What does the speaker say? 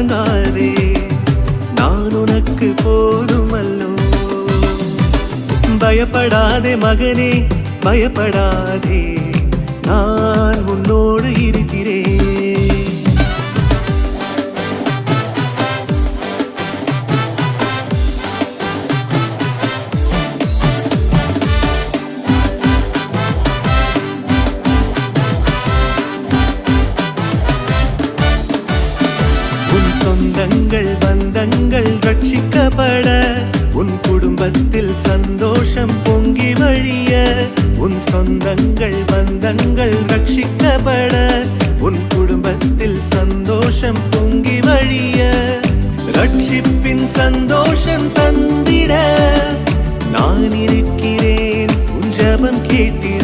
கலங்காதே, நான் உனக்கு போதுமல்லோ. பயப்படாதே மகனே, பயப்படாதே, நான் உன்னோடு இருக்கிறேன். சொந்தங்கள் பந்தங்கள் ரட்சிக்கப்பட, உன் குடும்பத்தில் சந்தோஷம் பொங்கி வழிய. உன் சொந்தங்கள் பந்தங்கள் ரட்சிக்கப்பட, உன் குடும்பத்தில் சந்தோஷம் பொங்கி வழிய. ரட்சிப்பின் சந்தோஷம் தந்திட நான் இருக்கிறேன், உன் ஜெபம் கேட்டிட.